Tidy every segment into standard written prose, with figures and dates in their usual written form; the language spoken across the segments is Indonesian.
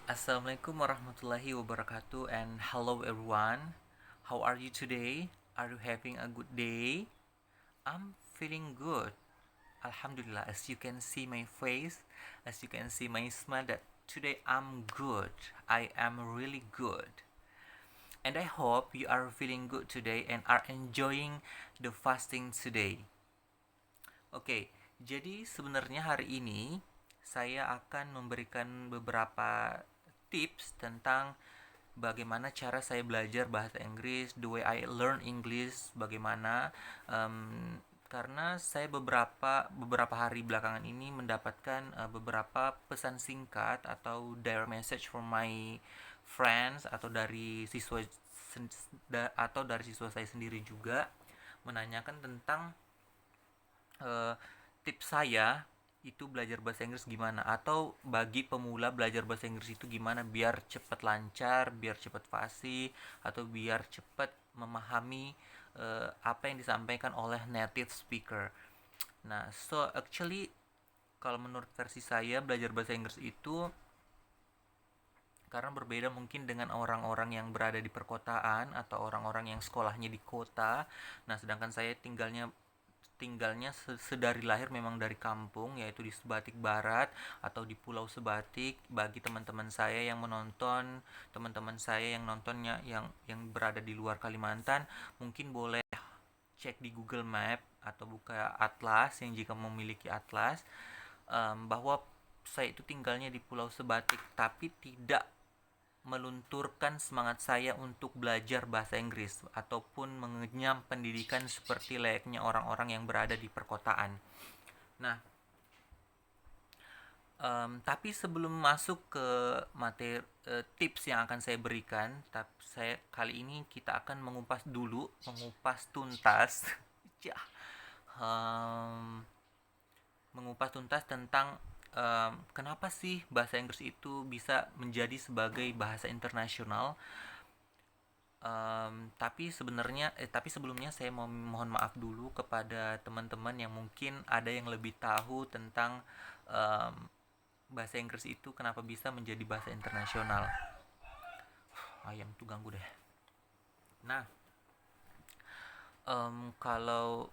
Assalamualaikum warahmatullahi wabarakatuh, and hello everyone. How are you today? Are you having a good day? I'm feeling good. Alhamdulillah, as you can see my face, as you can see my smile, that today I'm good. I am really good. And I hope you are feeling good today and are enjoying the fasting today. Oke, jadi sebenarnya hari ini saya akan memberikan beberapa tips tentang bagaimana cara saya belajar bahasa Inggris, the way I learn English, bagaimana karena saya beberapa hari belakangan ini mendapatkan beberapa pesan singkat atau direct message from my friends atau dari siswa saya sendiri juga menanyakan tentang eh, tips saya itu belajar bahasa Inggris gimana, atau bagi pemula belajar bahasa Inggris itu gimana biar cepat lancar, biar cepat fasih, atau biar cepat memahami apa yang disampaikan oleh native speaker. Nah, so actually kalau menurut versi saya belajar bahasa Inggris itu karena berbeda mungkin dengan orang-orang yang berada di perkotaan atau orang-orang yang sekolahnya di kota. Nah, sedangkan saya tinggalnya sedari lahir memang dari kampung, yaitu di Sebatik Barat atau di Pulau Sebatik. Bagi teman-teman saya yang menonton, teman-teman saya yang nontonnya yang berada di luar Kalimantan, mungkin boleh cek di Google Map atau buka atlas yang jika memiliki atlas, bahwa saya itu tinggalnya di Pulau Sebatik tapi tidak melunturkan semangat saya untuk belajar bahasa Inggris ataupun mengenyam pendidikan seperti layaknya orang-orang yang berada di perkotaan. Nah, tapi sebelum masuk ke materi tips yang akan saya berikan, kali ini kita akan mengupas tuntas, um, mengupas tuntas tentang kenapa sih bahasa Inggris itu bisa menjadi sebagai bahasa internasional. Tapi sebelumnya saya mohon maaf dulu kepada teman-teman yang mungkin ada yang lebih tahu tentang um, bahasa Inggris itu kenapa bisa menjadi bahasa internasional. Ayam tuh ganggu deh. Nah, kalau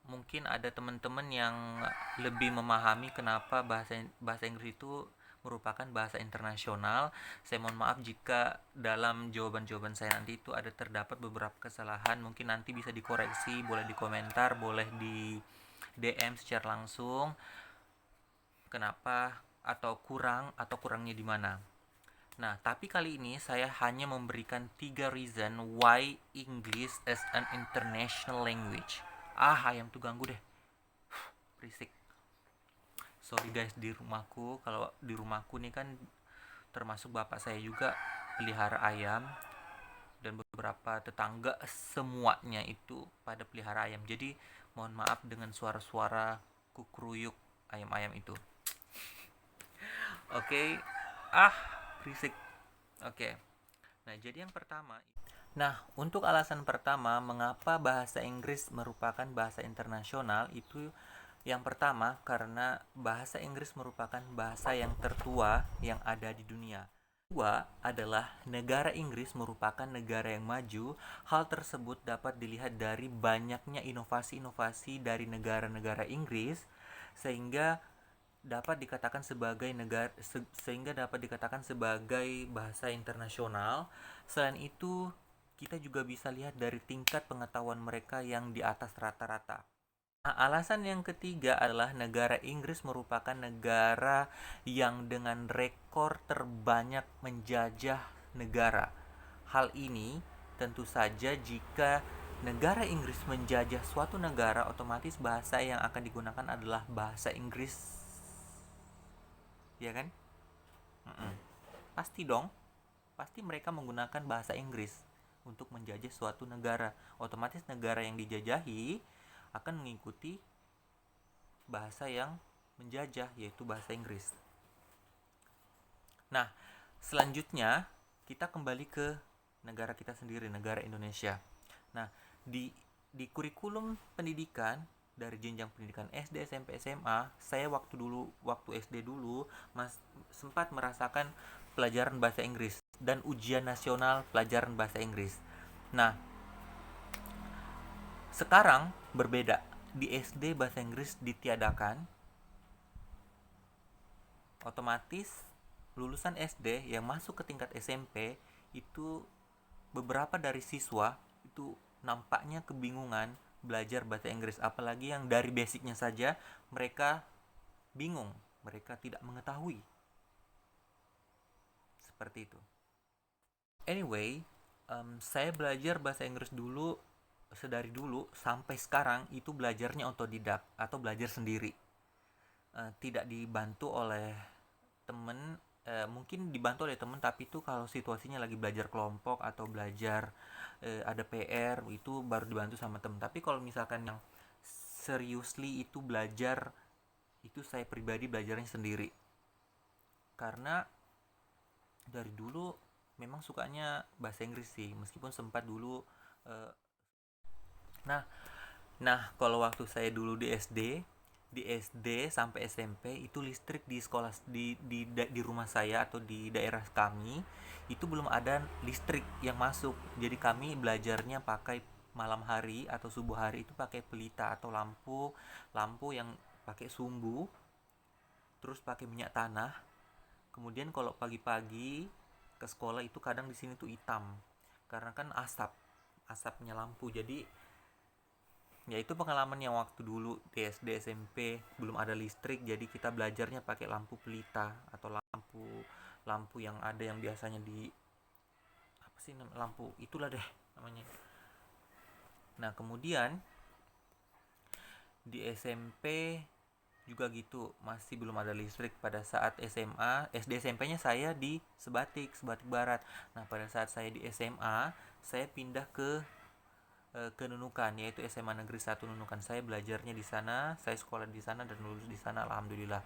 mungkin ada teman-teman yang lebih memahami kenapa bahasa Inggris itu merupakan bahasa internasional. Saya mohon maaf jika dalam jawaban-jawaban saya nanti itu ada terdapat beberapa kesalahan. Mungkin nanti bisa dikoreksi, boleh di komentar, boleh di DM secara langsung. Kenapa atau kurangnya di mana. Nah, tapi kali ini saya hanya memberikan 3 reason why English as an international language. Ayam tuh ganggu deh. Berisik. Sorry guys, kalau di rumahku nih kan termasuk bapak saya juga pelihara ayam, dan beberapa tetangga semuanya itu pada pelihara ayam. Jadi mohon maaf dengan suara-suara kukruyuk ayam-ayam itu. Oke. Okay. Ah, berisik. Oke. Okay. Nah, jadi yang pertama, untuk alasan pertama mengapa bahasa Inggris merupakan bahasa internasional itu, yang pertama karena bahasa Inggris merupakan bahasa yang tertua yang ada di dunia. Kedua adalah negara Inggris merupakan negara yang maju. Hal tersebut dapat dilihat dari banyaknya inovasi-inovasi dari negara-negara Inggris sehingga dapat dikatakan sebagai bahasa internasional. Selain itu, kita juga bisa lihat dari tingkat pengetahuan mereka yang di atas rata-rata. Nah, alasan yang ketiga adalah negara Inggris merupakan negara yang dengan rekor terbanyak menjajah negara. Hal ini tentu saja jika negara Inggris menjajah suatu negara, otomatis bahasa yang akan digunakan adalah bahasa Inggris, ya kan? Mm-mm. Pasti dong, pasti mereka menggunakan bahasa Inggris untuk menjajah suatu negara. Otomatis negara yang dijajahi akan mengikuti bahasa yang menjajah, yaitu bahasa Inggris. Nah, selanjutnya kita kembali ke negara kita sendiri, negara Indonesia. Nah, di kurikulum pendidikan dari jenjang pendidikan SD, SMP, SMA, saya waktu SD dulu sempat merasakan pelajaran bahasa Inggris dan ujian nasional pelajaran bahasa Inggris. Nah, sekarang berbeda. Di SD bahasa Inggris ditiadakan, otomatis lulusan SD yang masuk ke tingkat SMP itu beberapa dari siswa itu nampaknya kebingungan belajar bahasa Inggris, apalagi yang dari basicnya saja mereka bingung, mereka tidak mengetahui. Seperti itu. Anyway, saya belajar bahasa Inggris dulu, sedari dulu sampai sekarang itu belajarnya otodidak atau belajar sendiri. Tidak dibantu oleh temen, mungkin dibantu oleh temen, tapi itu kalau situasinya lagi belajar kelompok atau belajar ada PR, itu baru dibantu sama temen. Tapi kalau misalkan yang seriously itu belajar, itu saya pribadi belajarnya sendiri, karena dari dulu memang sukanya bahasa Inggris sih, meskipun sempat dulu eh, nah kalau waktu saya dulu di SD sampai SMP itu listrik di sekolah di rumah saya atau di daerah kami itu belum ada listrik yang masuk. Jadi kami belajarnya pakai malam hari atau subuh hari itu pakai pelita atau lampu lampu yang pakai sumbu, terus pakai minyak tanah. Kemudian kalau pagi-pagi ke sekolah itu kadang di sini tuh hitam karena kan asapnya lampu. Jadi ya itu pengalaman yang waktu dulu di SD SMP belum ada listrik, jadi kita belajarnya pakai lampu pelita atau lampu yang ada yang biasanya di apa sih lampu itulah deh namanya. Nah kemudian di SMP juga gitu, masih belum ada listrik pada saat SMA. SD SMP-nya saya di Sebatik Barat. Nah pada saat saya di SMA saya pindah ke Nunukan, yaitu SMA Negeri 1 Nunukan. Saya belajarnya di sana, saya sekolah di sana dan lulus di sana, alhamdulillah.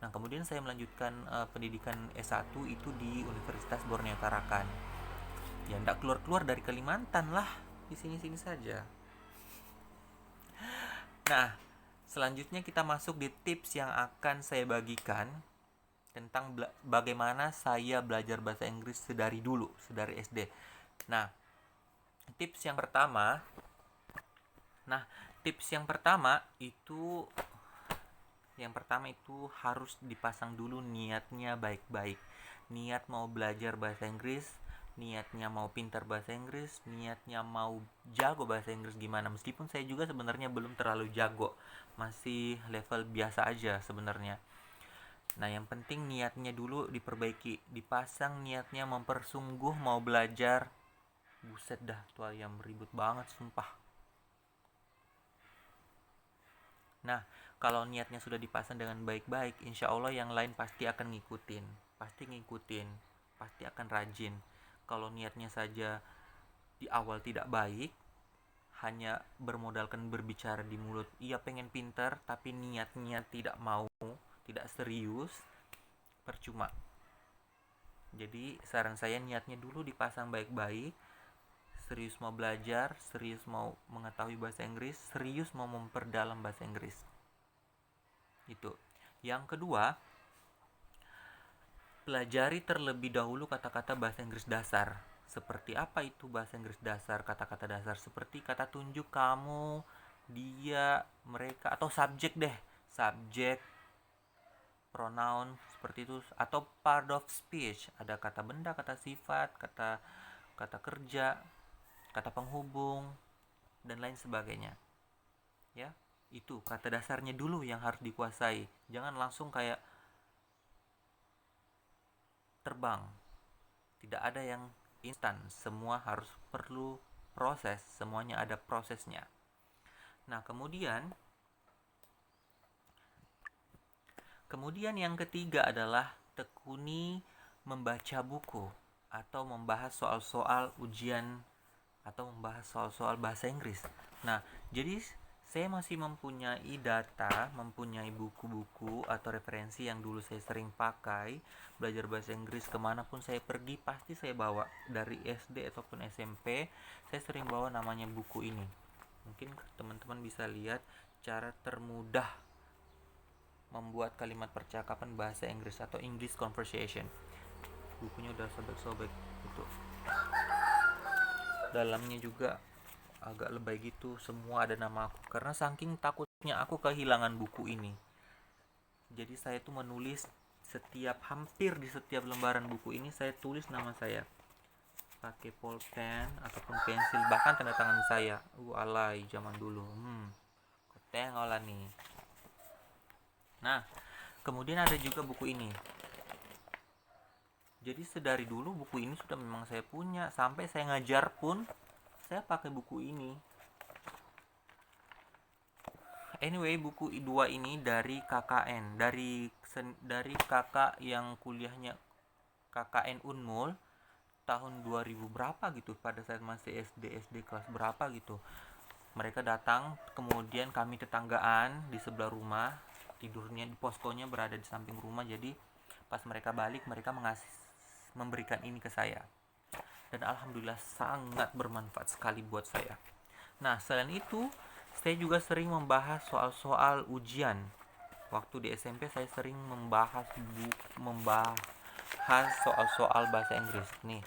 Nah kemudian saya melanjutkan pendidikan S1 itu di Universitas Borneo Tarakan. Ya tidak keluar dari Kalimantan lah, di sini-sini saja. Nah selanjutnya kita masuk di tips yang akan saya bagikan tentang bagaimana saya belajar bahasa Inggris sedari SD. Nah tips yang pertama itu harus dipasang dulu niatnya baik-baik. Niat mau belajar bahasa Inggris, niatnya mau pintar bahasa Inggris, niatnya mau jago bahasa Inggris gimana. Meskipun saya juga sebenarnya belum terlalu jago, masih level biasa aja sebenarnya. Nah yang penting niatnya dulu diperbaiki, dipasang niatnya mempersungguh mau belajar. Buset dah, tuh ayam ribut banget sumpah. Nah, kalau niatnya sudah dipasang dengan baik-baik, insya Allah yang lain pasti akan ngikutin. Pasti akan rajin. Kalau niatnya saja di awal tidak baik, hanya bermodalkan berbicara di mulut, iya pengen pintar, tapi niatnya tidak mau, tidak serius, percuma. Jadi saran saya niatnya dulu dipasang baik-baik, serius mau belajar, serius mau mengetahui bahasa Inggris, serius mau memperdalam bahasa Inggris. Itu. Yang kedua, pelajari terlebih dahulu kata-kata bahasa Inggris dasar. Seperti apa itu bahasa Inggris dasar? Kata-kata dasar seperti kata tunjuk, kamu, dia, mereka, atau subjek deh. Subjek, pronoun, seperti itu. Atau part of speech. Ada kata benda, kata sifat, kata kerja, kata penghubung, dan lain sebagainya. Ya, itu kata dasarnya dulu yang harus dikuasai. Jangan langsung kayak terbang. Tidak ada yang instan, semua harus perlu proses, semuanya ada prosesnya. Nah, kemudian yang ketiga adalah tekuni membaca buku atau membahas soal-soal ujian atau membahas soal-soal bahasa Inggris. Nah, jadi saya masih mempunyai data, mempunyai buku-buku atau referensi yang dulu saya sering pakai belajar bahasa Inggris. Kemanapun saya pergi pasti saya bawa, dari SD ataupun SMP saya sering bawa namanya buku ini. Mungkin teman-teman bisa lihat cara termudah membuat kalimat percakapan bahasa Inggris atau English conversation. bukunya udah sobek-sobek itu. Dalamnya juga agak lebay gitu, semua ada nama aku karena saking takutnya aku kehilangan buku ini. Jadi saya tuh menulis hampir di setiap lembaran buku ini saya tulis nama saya pakai pulpen ataupun pensil, bahkan tanda tangan saya. Alay zaman dulu. Tengok lah nih. Nah, kemudian ada juga buku ini. Jadi sedari dulu buku ini sudah memang saya punya, sampai saya ngajar pun saya pakai buku ini. Anyway, buku dua ini dari KKN, dari kakak yang kuliahnya KKN Unmul tahun 2000 berapa gitu, pada saat masih SD kelas berapa gitu. Mereka datang, kemudian kami tetanggaan di sebelah rumah, tidurnya di poskonya berada di samping rumah. Jadi pas mereka balik, mereka memberikan ini ke saya, dan alhamdulillah sangat bermanfaat sekali buat saya. Nah, selain itu saya juga sering membahas soal-soal ujian. Waktu di SMP saya sering membahas soal-soal bahasa Inggris. Nih,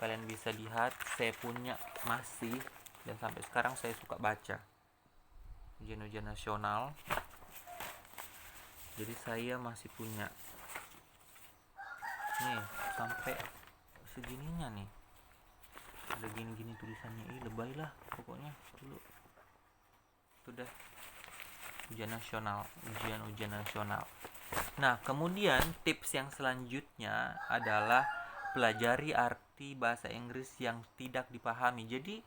kalian bisa lihat saya punya masih, dan sampai sekarang saya suka baca ujian-ujian nasional. Jadi saya masih punya nih sampai segininya nih, ada gini-gini tulisannya. Lebay lah pokoknya dulu. Sudah ujian nasional. Nah, kemudian tips yang selanjutnya adalah pelajari arti bahasa Inggris yang tidak dipahami. Jadi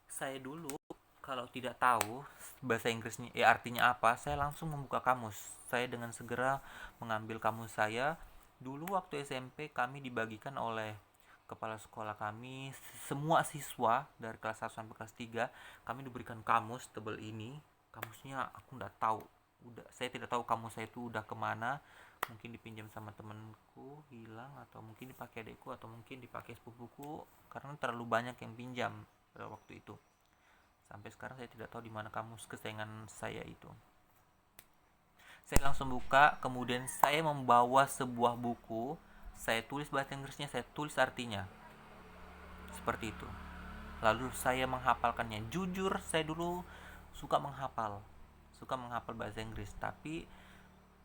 saya dulu kalau tidak tahu bahasa Inggrisnya artinya apa, saya langsung membuka kamus. Saya dengan segera mengambil kamus saya. Dulu waktu SMP kami dibagikan oleh kepala sekolah kami, semua siswa dari kelas 1 sampai kelas 3, kami diberikan kamus tebal ini. Kamusnya aku nggak tahu, saya tidak tahu kamus saya itu udah kemana. Mungkin dipinjam sama temenku, hilang, atau mungkin dipakai adekku, atau mungkin dipakai sepupuku, karena terlalu banyak yang pinjam pada waktu itu. Sampai sekarang saya tidak tahu di mana kamus kesayangan saya itu. Saya langsung buka, kemudian saya membawa sebuah buku, saya tulis bahasa Inggrisnya, saya tulis artinya. Seperti itu. Lalu saya menghafalkannya. Jujur, saya dulu suka menghafal bahasa Inggris, tapi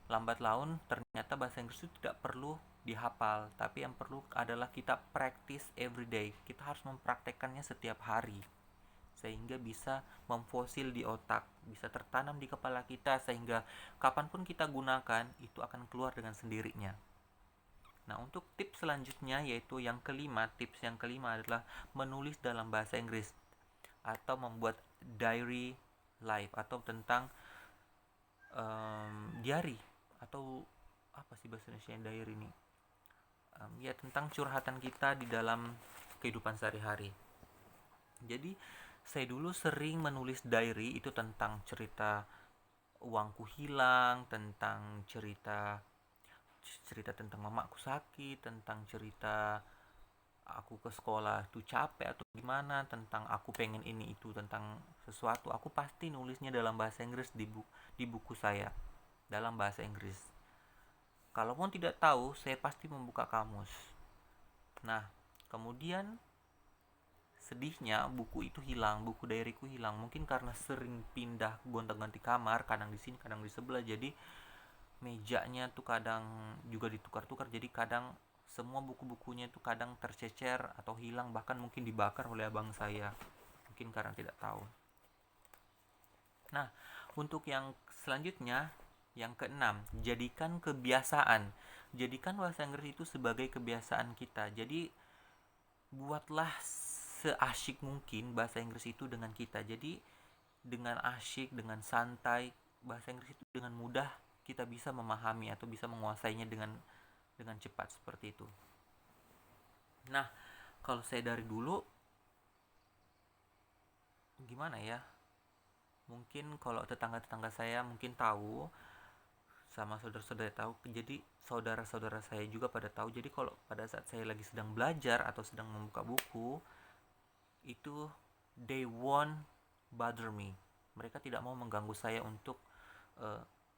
lambat laun ternyata bahasa Inggris itu tidak perlu dihafal, tapi yang perlu adalah kita practice every day. Kita harus mempraktekkannya setiap hari, sehingga bisa memfosil di otak, bisa tertanam di kepala kita, sehingga kapanpun kita gunakan itu akan keluar dengan sendirinya. Nah, untuk tips selanjutnya, yaitu tips yang kelima adalah menulis dalam bahasa Inggris atau membuat diary life, atau tentang diary, atau apa sih bahasa Indonesia diary ini, ya tentang curhatan kita di dalam kehidupan sehari-hari. Jadi saya dulu sering menulis diary itu tentang cerita uangku hilang, tentang cerita tentang mamaku sakit, tentang cerita aku ke sekolah tuh capek atau gimana, tentang aku pengen ini itu, tentang sesuatu. Aku pasti nulisnya dalam bahasa Inggris di buku saya dalam bahasa Inggris. Kalaupun tidak tahu, saya pasti membuka kamus. Nah, kemudian sedihnya buku itu hilang, buku diaryku hilang. Mungkin karena sering pindah gonta-ganti kamar, kadang di sini, kadang di sebelah. Jadi mejanya tuh kadang juga ditukar-tukar. Jadi kadang semua buku-bukunya itu kadang tercecer atau hilang, bahkan mungkin dibakar oleh abang saya, mungkin karena tidak tahu. Nah, untuk yang selanjutnya, yang keenam, jadikan bahasa Inggris itu sebagai kebiasaan kita. Jadi buatlah seasyik mungkin bahasa Inggris itu dengan kita. Jadi dengan asyik, dengan santai, bahasa Inggris itu dengan mudah kita bisa memahami atau bisa menguasainya dengan cepat, seperti itu. Nah, kalau saya dari dulu gimana ya, mungkin kalau tetangga-tetangga saya mungkin tahu, sama saudara-saudara tahu, jadi saudara-saudara saya juga pada tahu. Jadi kalau pada saat saya lagi sedang belajar atau sedang membuka buku itu, they won't bother me. Mereka tidak mau mengganggu saya untuk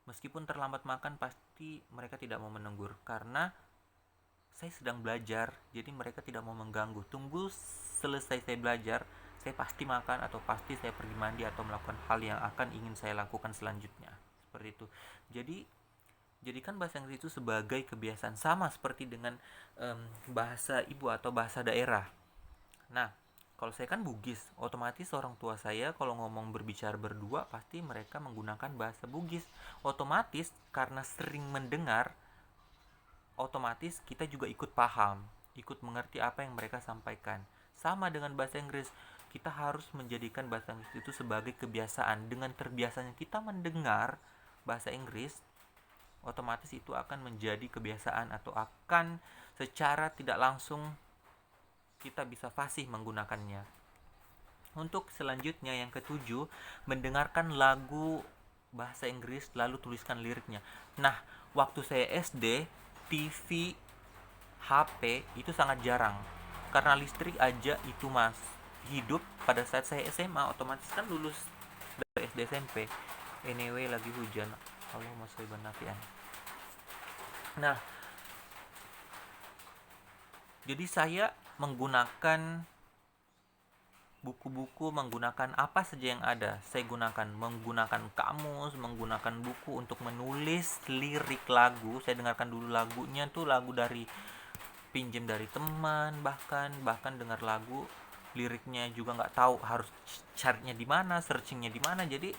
meskipun terlambat makan, pasti mereka tidak mau menegur, karena saya sedang belajar, jadi mereka tidak mau mengganggu. Tunggu selesai saya belajar, saya pasti makan atau pasti saya pergi mandi atau melakukan hal yang akan ingin saya lakukan selanjutnya. Seperti itu. Jadi jadikan bahasa Inggris itu sebagai kebiasaan, sama seperti dengan bahasa ibu atau bahasa daerah. Nah, kalau saya kan Bugis, otomatis orang tua saya kalau ngomong berbicara berdua pasti mereka menggunakan bahasa Bugis. Otomatis karena sering mendengar, otomatis kita juga ikut paham, ikut mengerti apa yang mereka sampaikan. Sama dengan bahasa Inggris, kita harus menjadikan bahasa Inggris itu sebagai kebiasaan. Dengan terbiasanya kita mendengar bahasa Inggris, otomatis itu akan menjadi kebiasaan atau akan secara tidak langsung kita bisa fasih menggunakannya. Untuk selanjutnya yang ketujuh, mendengarkan lagu bahasa Inggris lalu tuliskan liriknya. Nah, waktu saya SD, TV, HP itu sangat jarang karena listrik aja itu hidup pada saat saya SMA. Otomatis kan lulus dari SD SMP. Anyway, lagi hujan. Allahumma sholli ala nabi. Nah, jadi saya menggunakan buku-buku, menggunakan apa saja yang ada. Saya menggunakan kamus, menggunakan buku untuk menulis lirik lagu. Saya dengarkan dulu lagunya tuh, lagu dari pinjam dari teman, bahkan dengar lagu liriknya juga nggak tahu harus carinya di mana, searchingnya di mana. Jadi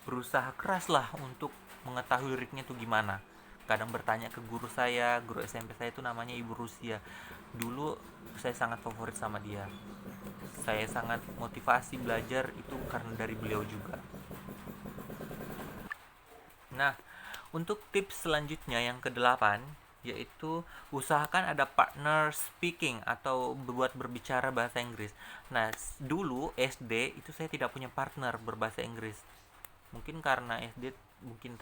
berusaha keras lah untuk mengetahui liriknya tuh gimana. Kadang bertanya ke guru SMP saya itu namanya Ibu Rusia. Dulu saya sangat favorit sama dia. Saya sangat motivasi belajar itu karena dari beliau juga. Nah, untuk tips selanjutnya yang ke-8, yaitu usahakan ada partner speaking atau buat berbicara bahasa Inggris. Nah, dulu SD itu saya tidak punya partner berbahasa Inggris. Mungkin karena SD mungkin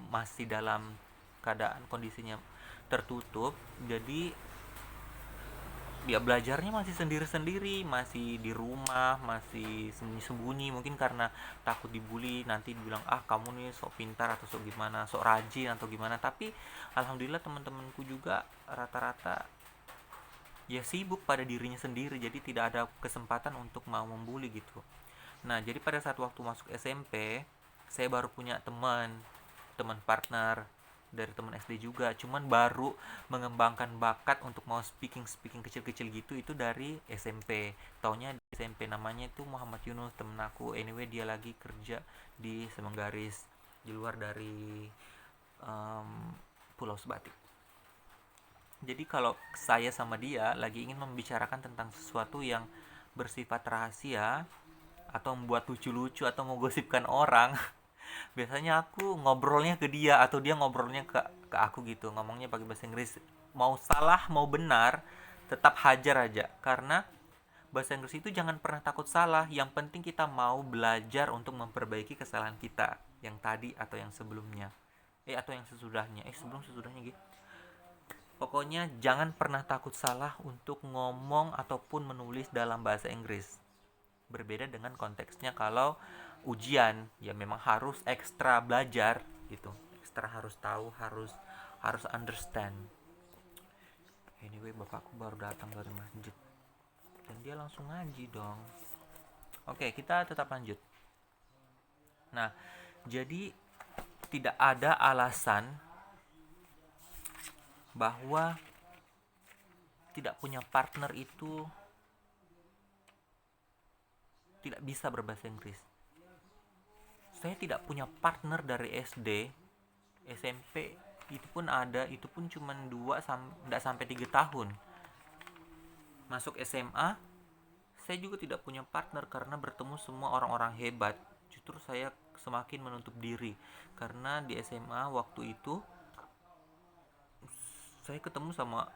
masih dalam keadaan kondisinya tertutup, jadi ya belajarnya masih sendiri-sendiri, masih di rumah, masih sembunyi-sembunyi, mungkin karena takut dibully, nanti dibilang kamu nih sok pintar atau sok gimana, sok rajin atau gimana. Tapi alhamdulillah teman-temanku juga rata-rata ya sibuk pada dirinya sendiri, jadi tidak ada kesempatan untuk mau membuli gitu. Nah, jadi pada saat waktu masuk SMP, saya baru punya teman partner dari teman SD juga, cuman baru mengembangkan bakat untuk mau speaking kecil-kecil gitu itu dari SMP. Taunya di SMP namanya itu Muhammad Yunus, temen aku. Anyway, dia lagi kerja di Semenggaris, di luar dari Pulau Sebatik. Jadi kalau saya sama dia lagi ingin membicarakan tentang sesuatu yang bersifat rahasia atau membuat lucu-lucu atau menggosipkan orang, biasanya aku ngobrolnya ke dia atau dia ngobrolnya ke aku gitu, ngomongnya pakai bahasa Inggris. Mau salah mau benar tetap hajar aja, karena bahasa Inggris itu jangan pernah takut salah. Yang penting kita mau belajar untuk memperbaiki kesalahan kita yang tadi atau yang sebelumnya atau yang sesudahnya sebelum sesudahnya gitu. Pokoknya jangan pernah takut salah untuk ngomong ataupun menulis dalam bahasa Inggris. Berbeda dengan konteksnya kalau ujian, ya memang harus ekstra belajar gitu, ekstra harus tahu, harus understand. Anyway, bapakku baru datang dari masjid dan dia langsung ngaji dong. Oke, kita tetap lanjut. Nah, jadi tidak ada alasan bahwa tidak punya partner itu tidak bisa berbahasa Inggris. Saya tidak punya partner dari SD, SMP itu pun ada, itu pun cuma 2 sampai 3 tahun. Masuk SMA, saya juga tidak punya partner karena bertemu semua orang-orang hebat. Justru saya semakin menutup diri karena di SMA waktu itu saya ketemu sama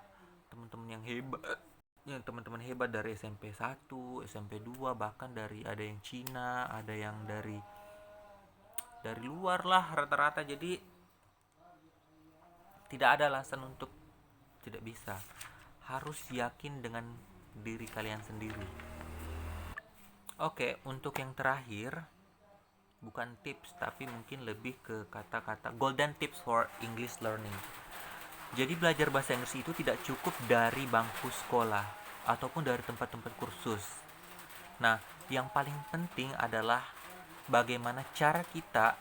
teman-teman yang hebat, teman-teman hebat dari SMP 1, SMP 2, bahkan dari ada yang Cina, ada yang dari luar lah rata-rata. Jadi tidak ada alasan untuk tidak bisa. Harus yakin dengan diri kalian sendiri. Oke, untuk yang terakhir, bukan tips tapi mungkin lebih ke kata-kata golden tips for English learning. Jadi belajar bahasa Inggris itu tidak cukup dari bangku sekolah ataupun dari tempat-tempat kursus. Nah, yang paling penting adalah bagaimana cara kita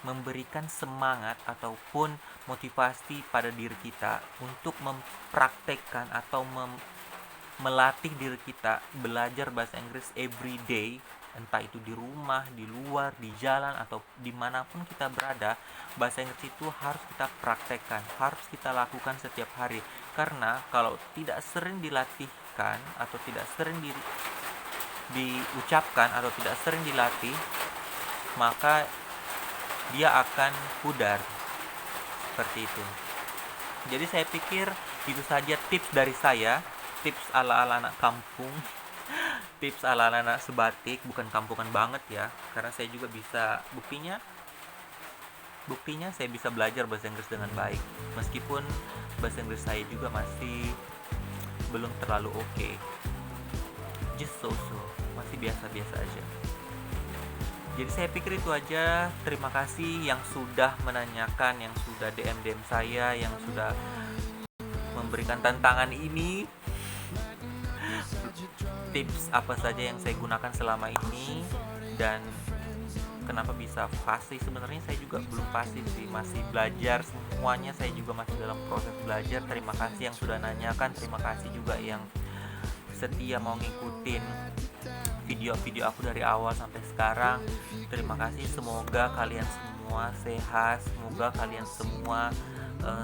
memberikan semangat ataupun motivasi pada diri kita untuk mempraktekkan atau melatih diri kita belajar bahasa Inggris every day, entah itu di rumah, di luar, di jalan, atau dimanapun kita berada. Bahasa Inggris itu harus kita praktekkan, harus kita lakukan setiap hari, karena kalau tidak sering dilatihkan atau tidak sering diucapkan atau tidak sering dilatih, maka dia akan pudar seperti itu. Jadi saya pikir itu saja tips dari saya, tips ala-ala anak kampung, tips ala-ala anak sebatik, bukan kampungan banget ya, karena saya juga bisa, buktinya saya bisa belajar bahasa Inggris dengan baik, meskipun bahasa Inggris saya juga masih belum terlalu oke. Just so, masih biasa-biasa aja. Jadi saya pikir itu aja. Terima kasih yang sudah menanyakan, yang sudah DM saya, yang sudah memberikan tantangan ini. Tips apa saja yang saya gunakan selama ini dan kenapa bisa fasih. Sebenarnya saya juga belum pasti sih, masih belajar semuanya, saya juga masih dalam proses belajar. Terima kasih yang sudah nanyakan, terima kasih juga yang setia mau ngikutin video-video aku dari awal sampai sekarang. Terima kasih, semoga kalian semua sehat, semoga kalian semua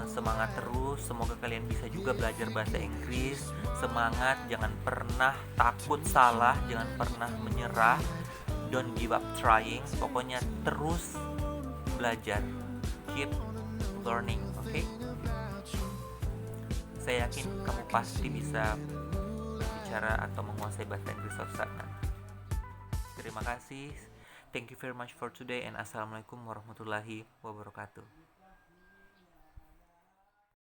semangat terus, semoga kalian bisa juga belajar bahasa Inggris. Semangat, jangan pernah takut salah, jangan pernah menyerah, don't give up trying, pokoknya terus belajar, keep learning, okay? Saya yakin kamu pasti bisa bicara atau menguasai bahasa Inggris suatu saat nanti. Terima kasih. Thank you very much for today and assalamualaikum warahmatullahi wabarakatuh.